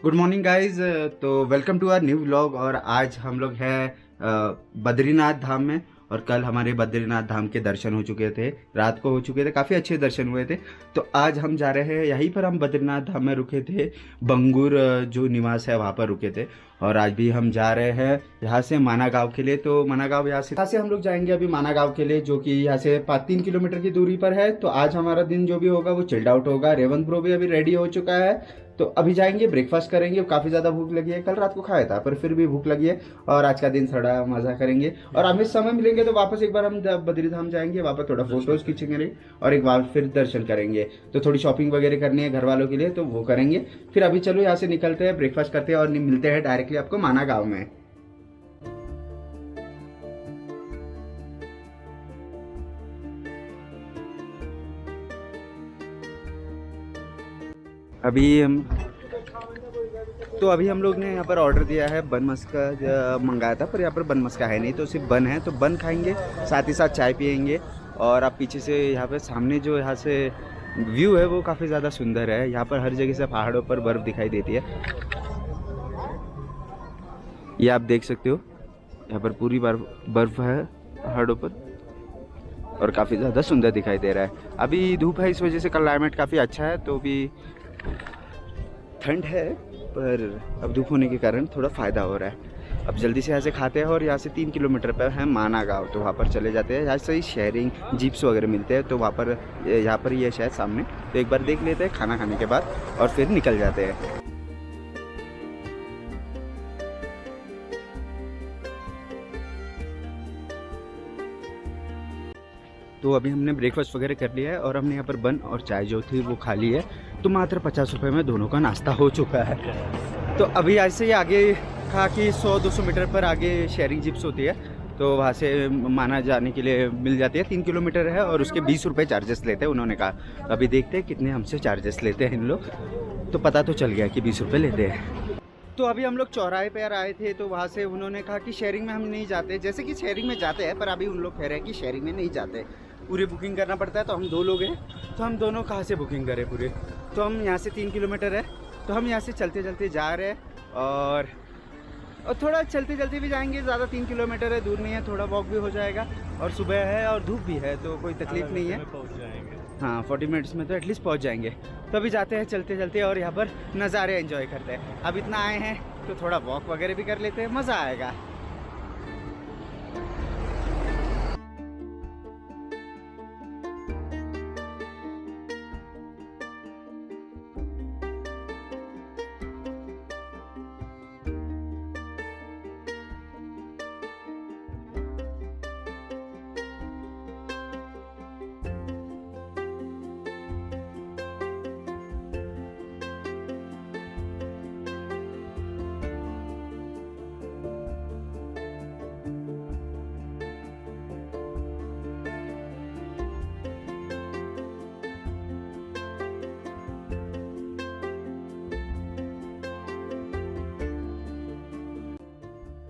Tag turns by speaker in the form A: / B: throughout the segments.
A: Good morning guys. तो welcome to our new vlog. और आज हम लोग हैं बद्रीनाथ धाम में। और कल हमारे बद्रीनाथ धाम के दर्शन हो चुके थे, रात को हो चुके थे, काफ़ी अच्छे दर्शन हुए थे। तो आज हम जा रहे हैं, यहीं पर हम बद्रीनाथ धाम में रुके थे, बंगुर जो निवास है वहाँ पर रुके थे। और आज भी हम जा रहे हैं यहाँ से माना गाँव के लिए। तो माना गाँव यहाँ से हम लोग जाएंगे अभी माना गाँव के लिए, जो कि यहाँ से 3 किलोमीटर की दूरी पर है। तो आज हमारा दिन जो भी होगा वो चिल्ड आउट होगा। रेवंत ब्रो भी अभी रेडी हो चुका है। तो अभी जाएंगे, ब्रेकफास्ट करेंगे। काफ़ी ज़्यादा भूख लगी है, कल रात को खाया था पर फिर भी भूख लगी है। और आज का दिन थोड़ा मज़ा करेंगे। और हमें समय मिलेंगे तो वापस एक बार हम बद्रीधाम जाएंगे, वहाँ पर थोड़ा फोटोज़ खींचेंगे और एक बार फिर दर्शन करेंगे। तो थोड़ी शॉपिंग वगैरह करनी है घर वालों के लिए, तो वो करेंगे। फिर अभी चलो यहाँ से निकलते हैं, ब्रेकफास्ट करते हैं और मिलते हैं डायरेक्टली आपको माना गाँव में। अभी हम अभी हम लोग ने यहाँ पर ऑर्डर दिया है बन मस्का मंगाया था, पर यहाँ पर बन मस्का है नहीं, तो सिर्फ बन है। तो बन खाएंगे, साथ ही साथ चाय पियेंगे। और आप पीछे से यहाँ पर सामने जो यहाँ से व्यू है वो काफ़ी ज़्यादा सुंदर है। यहाँ पर हर जगह से पहाड़ों पर बर्फ़ दिखाई देती है, ये आप देख सकते हो। यहाँ पर पूरी बर्फ़ है पहाड़ों पर और काफ़ी ज़्यादा सुंदर दिखाई दे रहा है। अभी धूप है, इस वजह से क्लाइमेट काफ़ी अच्छा है। तो भी ठंड है, पर अब धूप होने के कारण थोड़ा फ़ायदा हो रहा है। अब जल्दी से यहाँ से खाते हैं और यहाँ से 3 किलोमीटर पर है माना गाँव, तो वहाँ पर चले जाते हैं। यहाँ से ही शेयरिंग जीप्स वगैरह मिलते हैं, तो वहाँ पर यहाँ पर ही है शायद सामने। तो एक बार देख लेते हैं खाना खाने के बाद और फिर निकल जाते हैं। तो अभी हमने ब्रेकफास्ट वगैरह कर लिया है और हमने यहाँ पर बन और चाय जो थी वो खा ली है। तो मात्र 50 रुपये में दोनों का नाश्ता हो चुका है। तो अभी ऐसे ही आगे कहा कि 100-200 मीटर पर आगे शेयरिंग जिप्स होती है, तो वहाँ से माना जाने के लिए मिल जाती है। 3 किलोमीटर है और उसके 20 रुपये चार्जेस लेते हैं उन्होंने कहा। अभी देखते हैं कितने हमसे चार्जेस लेते हैं इन लोग। तो पता तो चल गया कि 20 रुपये लेते हैं। तो अभी हम लोग चौराहे पर आए थे, तो वहाँ से उन्होंने कहा कि शेयरिंग में हम नहीं जाते। जैसे कि शेयरिंग में जाते हैं, पर अभी उन लोग कह रहे हैं कि शेयरिंग में नहीं जाते, पूरी बुकिंग करना पड़ता है। तो हम 2 लोग हैं, तो हम दोनों कहाँ से बुकिंग करें पूरे। तो हम यहाँ से 3 किलोमीटर है, तो हम यहाँ से चलते चलते जा रहे हैं। और थोड़ा चलते चलते भी जाएंगे, ज़्यादा 3 किलोमीटर है, दूर नहीं है, थोड़ा वॉक भी हो जाएगा। और सुबह है और धूप भी है, तो कोई तकलीफ नहीं है। हाँ, 40 मिनट्स में तो एटलीस्ट पहुँच जाएंगे। तो अभी जाते हैं चलते चलते और यहाँ पर नज़ारे एंजॉय करते हैं। अब इतना आए हैं तो थोड़ा वॉक वगैरह भी कर लेते हैं, मज़ा आएगा।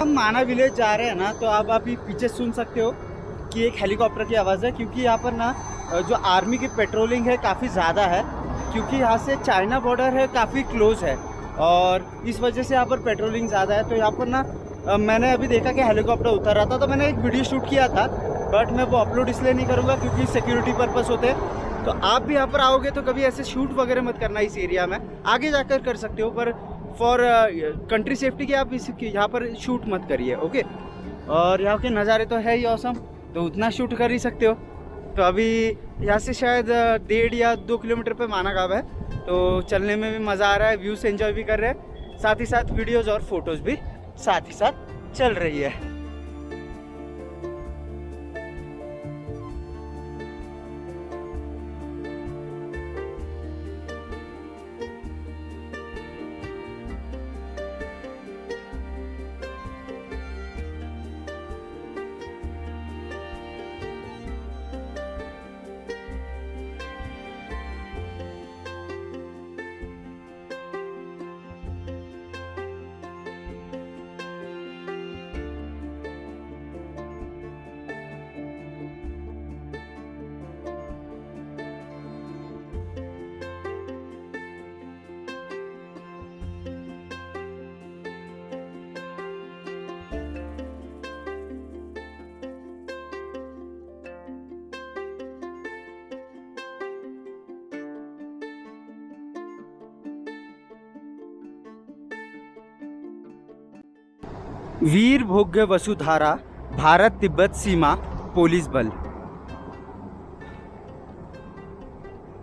A: हम माना विलेज जा रहे हैं ना, तो आप अभी पीछे सुन सकते हो कि एक हेलीकॉप्टर की आवाज़ है, क्योंकि यहाँ पर ना जो आर्मी की पेट्रोलिंग है काफ़ी ज़्यादा है। क्योंकि यहाँ से चाइना बॉर्डर है, काफ़ी क्लोज है, और इस वजह से यहाँ पर पेट्रोलिंग ज़्यादा है। तो यहाँ पर ना मैंने अभी देखा कि हेलीकॉप्टर उतर रहा था, तो मैंने एक वीडियो शूट किया था, बट मैं वो अपलोड इसलिए नहीं करूँगा क्योंकि सिक्योरिटी पर्पस होते हैं। तो आप भी यहाँ पर आओगे तो कभी ऐसे शूट वगैरह मत करना इस एरिया में, आगे जाकर कर सकते हो, पर फॉर कंट्री सेफ्टी के आप यहाँ पर शूट मत करिए, ओके। और यहाँ के नज़ारे तो है ही ऑसम, तो उतना शूट कर ही सकते हो। तो अभी यहाँ से शायद 1.5 या 2 किलोमीटर पे माना गाँव है, तो चलने में भी मज़ा आ रहा है, व्यूज़ एंजॉय भी कर रहे हैं, साथ ही साथ वीडियोज़ और फोटोज़ भी साथ ही साथ चल रही है। वीर भोग्य वसुधारा भारत तिब्बत सीमा पुलिस बल।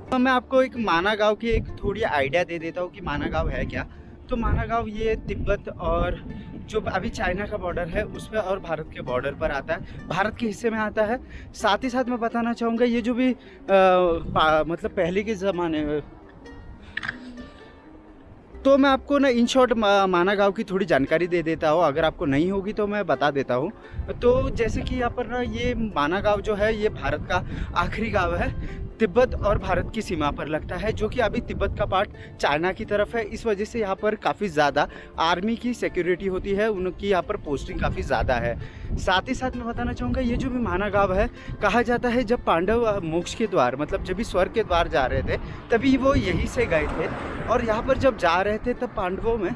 A: तो मैं आपको एक माना गांव की एक थोड़ी आइडिया दे देता हूँ कि माना गांव है क्या। तो माना गांव ये तिब्बत और जो अभी चाइना का बॉर्डर है उस पर और भारत के बॉर्डर पर आता है, भारत के हिस्से में आता है। साथ ही साथ मैं बताना चाहूँगा ये जो भी मतलब पहले के ज़माने में, तो मैं आपको ना इन शॉर्ट माना गांव की थोड़ी जानकारी दे देता हूँ, अगर आपको नहीं होगी तो मैं बता देता हूँ। तो जैसे कि यहाँ पर ना ये माना गांव जो है ये भारत का आखिरी गांव है, तिब्बत और भारत की सीमा पर लगता है, जो कि अभी तिब्बत का पार्ट चाइना की तरफ है। इस वजह से यहाँ पर काफ़ी ज़्यादा आर्मी की सिक्योरिटी होती है, उनकी यहाँ पर पोस्टिंग काफ़ी ज़्यादा है। साथ ही साथ मैं बताना चाहूँगा ये जो भी माना गांव है, कहा जाता है जब पांडव मोक्ष के द्वार मतलब जब भी स्वर्ग के द्वार जा रहे थे तभी वो यहीं से गए थे। और यहाँ पर जब जा रहे थे तब पांडवों में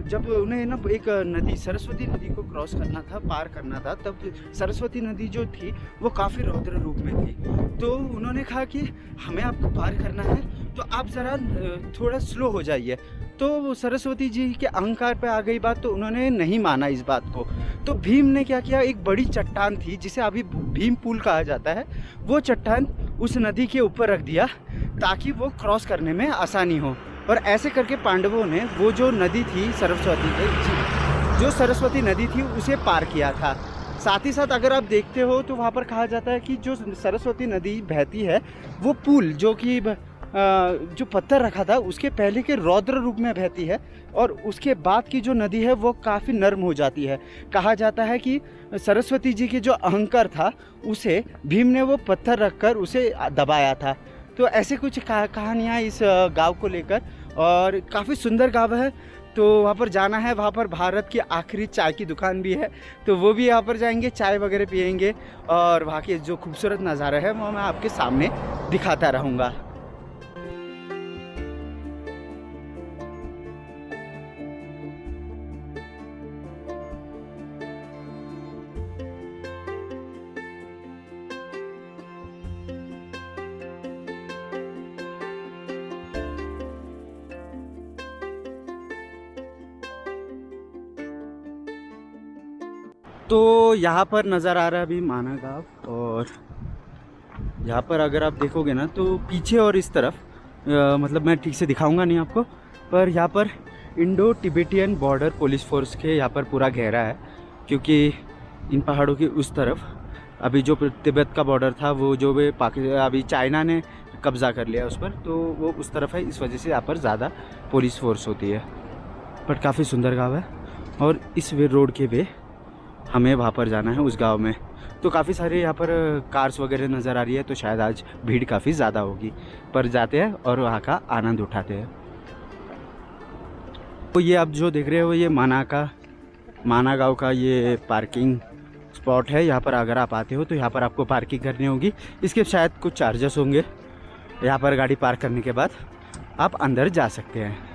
A: जब उन्हें ना एक नदी सरस्वती नदी को क्रॉस करना था, पार करना था, तब सरस्वती नदी जो थी वो काफ़ी रौद्र रूप में थी। तो उन्होंने कहा कि हमें आपको पार करना है तो आप ज़रा थोड़ा स्लो हो जाइए। तो सरस्वती जी के अहंकार पे आ गई बात, तो उन्होंने नहीं माना इस बात को। तो भीम ने क्या किया, एक बड़ी चट्टान थी जिसे अभी भीम पुल कहा जाता है, वो चट्टान उस नदी के ऊपर रख दिया ताकि वो क्रॉस करने में आसानी हो। और ऐसे करके पांडवों ने वो जो नदी थी जो सरस्वती नदी थी उसे पार किया था। साथ ही साथ अगर आप देखते हो तो वहाँ पर कहा जाता है कि जो सरस्वती नदी बहती है वो पुल जो कि जो पत्थर रखा था उसके पहले के रौद्र रूप में बहती है, और उसके बाद की जो नदी है वो काफ़ी नर्म हो जाती है। कहा जाता है कि सरस्वती जी की जो अहंकार था उसे भीम ने वो पत्थर रखकर उसे दबाया था। तो ऐसे कुछ कहानियाँ इस गांव को लेकर, और काफ़ी सुंदर गांव है। तो वहाँ पर जाना है, वहाँ पर भारत की आखिरी चाय की दुकान भी है, तो वो भी यहाँ पर जाएंगे, चाय वगैरह पियेंगे, और वहाँ के जो खूबसूरत नज़ारा है वो मैं आपके सामने दिखाता रहूँगा। तो यहाँ पर नज़र आ रहा है अभी माना गाँव, और यहाँ पर अगर आप देखोगे ना तो पीछे और इस तरफ मतलब मैं ठीक से दिखाऊंगा नहीं आपको, पर यहाँ पर Indo Tibetan border police force के यहाँ पर पूरा घेरा है, क्योंकि इन पहाड़ों की उस तरफ अभी जो तिब्बत का बॉर्डर था वो जो भी अभी चाइना ने कब्ज़ा कर लिया उस पर, तो वो उस तरफ है, इस वजह से यहाँ पर ज़्यादा पुलिस फोर्स होती है। बट काफ़ी सुंदर गाँव है, और इस वे रोड के वे हमें वहाँ पर जाना है उस गांव में। तो काफ़ी सारे यहाँ पर कार्स वगैरह नज़र आ रही है, तो शायद आज भीड़ काफ़ी ज़्यादा होगी, पर जाते हैं और वहाँ का आनंद उठाते हैं। तो ये आप जो देख रहे हो ये माना गांव का ये पार्किंग स्पॉट है। यहाँ पर अगर आप आते हो तो यहाँ पर आपको पार्किंग करनी होगी, इसके शायद कुछ चार्जेस होंगे। यहाँ पर गाड़ी पार्क करने के बाद आप अंदर जा सकते हैं।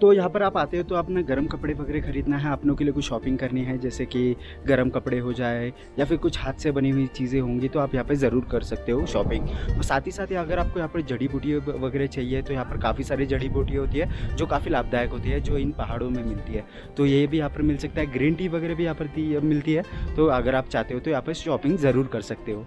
A: तो यहाँ पर आप आते हो तो आपने गर्म कपड़े वगैरह ख़रीदना है, अपनों के लिए कुछ शॉपिंग करनी है, जैसे कि गर्म कपड़े हो जाए या फिर कुछ हाथ से बनी हुई चीज़ें होंगी, तो आप यहाँ पे ज़रूर कर सकते हो शॉपिंग। और साथ ही साथ अगर आपको यहाँ पर जड़ी बूटी वगैरह चाहिए तो यहाँ पर काफ़ी सारी जड़ी बूटी होती है जो काफ़ी लाभदायक होती है, जो इन पहाड़ों में मिलती है। तो ये भी यहाँ पर मिल सकता है, ग्रीन टी वगैरह भी यहाँ पर मिलती है। तो अगर आप चाहते हो तो यहाँ पर शॉपिंग ज़रूर कर सकते हो।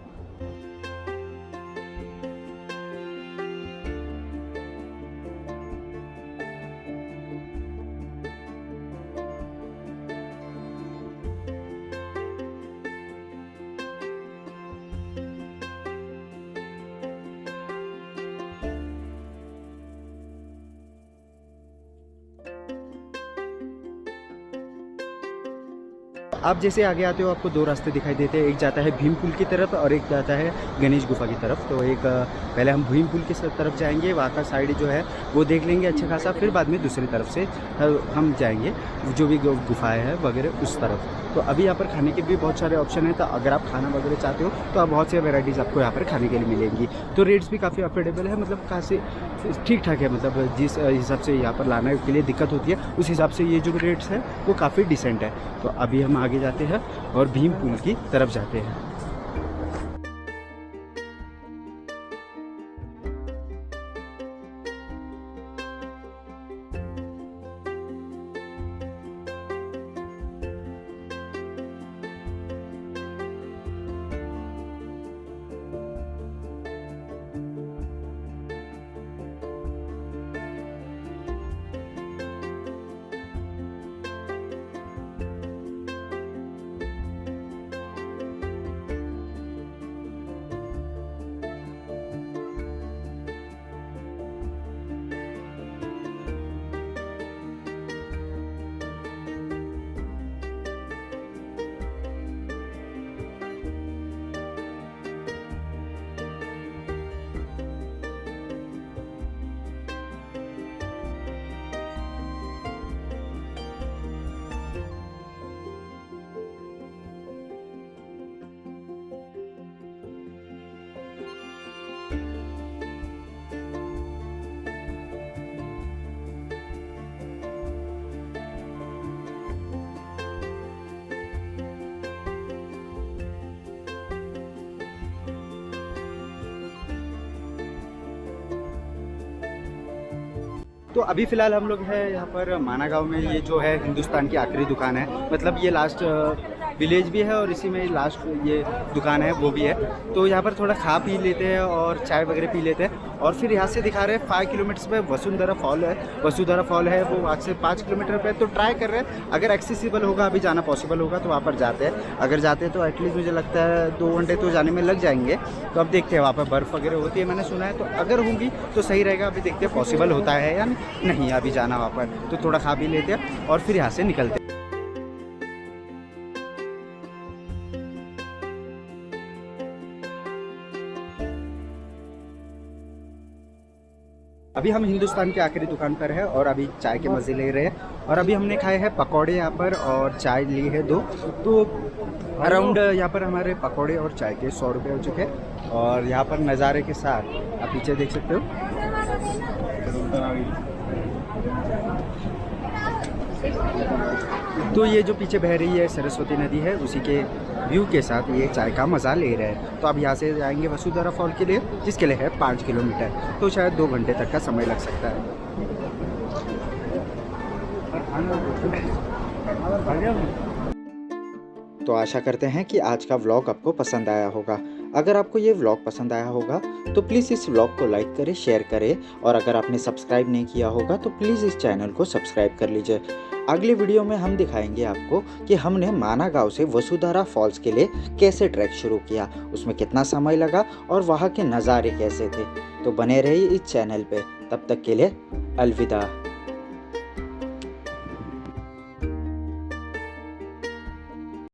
A: आप जैसे आगे आते हो आपको दो रास्ते दिखाई देते हैं, एक जाता है भीम पुल की तरफ और एक जाता है गणेश गुफा की तरफ। तो एक पहले हम भीम पुल की तरफ जाएंगे, वहाँ का साइड जो है वो देख लेंगे अच्छा खासा, फिर बाद में दूसरी तरफ से हम जाएंगे जो भी गुफाएँ है वगैरह उस तरफ। तो अभी यहाँ पर खाने के भी बहुत सारे ऑप्शन हैं, तो अगर आप खाना वगैरह चाहते हो तो आप बहुत सी वैराइटीज़ आपको यहाँ पर खाने के लिए मिलेंगी। तो रेट्स भी काफ़ी अफोर्डेबल है, मतलब काफ़ी ठीक ठाक है, मतलब जिस हिसाब से यहाँ पर लाने के लिए दिक्कत होती है उस हिसाब से ये जो रेट्स है वो काफ़ी डिसेंट है। तो अभी हम आगे जाते हैं और भीम पुल की तरफ जाते हैं। तो अभी फ़िलहाल हम लोग हैं यहाँ पर माना गाँव में। ये जो है हिंदुस्तान की आखिरी दुकान है, मतलब ये लास्ट विलेज भी है और इसी में लास्ट ये दुकान है वो भी है। तो यहाँ पर थोड़ा खा पी लेते हैं और चाय वगैरह पी लेते हैं और फिर यहाँ से दिखा रहे हैं 5 किलोमीटर पे वसुंधरा फॉल है। वसुंधरा फॉल है वो आज से 5 किलोमीटर पे, तो ट्राई कर रहे हैं अगर एक्सेसिबल होगा, अभी जाना पॉसिबल होगा तो वहाँ पर जाते हैं। अगर जाते हैं तो एटलीस्ट मुझे लगता है 2 घंटे तो जाने में लग जाएंगे। तो अब देखते हैं, वहाँ पर बर्फ़ वगैरह होती है मैंने सुना है, तो अगर होंगी तो सही रहेगा। अभी देखते हैं पॉसिबल होता है या नहीं अभी जाना वहाँ पर। तो थोड़ा खा पी लेते हैं और फिर यहाँ से निकलते हैं। अभी हम हिंदुस्तान की आखिरी दुकान पर है और अभी चाय के मज़े ले रहे हैं। और अभी हमने खाए हैं पकौड़े यहाँ पर और चाय ली है 2। तो अराउंड यहाँ पर हमारे पकौड़े और चाय के 100 रुपये हो चुके हैं। और यहाँ पर नज़ारे के साथ आप पीछे देख सकते हो। तो ये जो पीछे बह रही है सरस्वती नदी है, उसी के व्यू के साथ ये चाय का मज़ा ले रहे हैं। तो अब यहाँ से जाएंगे वसुंधरा फॉल के लिए, जिसके लिए है 5 किलोमीटर, तो शायद 2 घंटे तक का समय लग सकता है। तो आशा करते हैं कि आज का व्लॉग आपको पसंद आया होगा। अगर आपको ये व्लॉग पसंद आया होगा तो प्लीज़ इस व्लॉग को लाइक करें, शेयर करें और अगर आपने सब्सक्राइब नहीं किया होगा तो प्लीज़ इस चैनल को सब्सक्राइब कर लीजिए। अगले वीडियो में हम दिखाएंगे आपको कि हमने माना गांव से वसुंधरा फॉल्स के लिए कैसे ट्रैक शुरू किया, उसमें कितना समय लगा और वहाँ के नज़ारे कैसे थे। तो बने रहिए इस चैनल पे। तब तक के लिए अलविदा।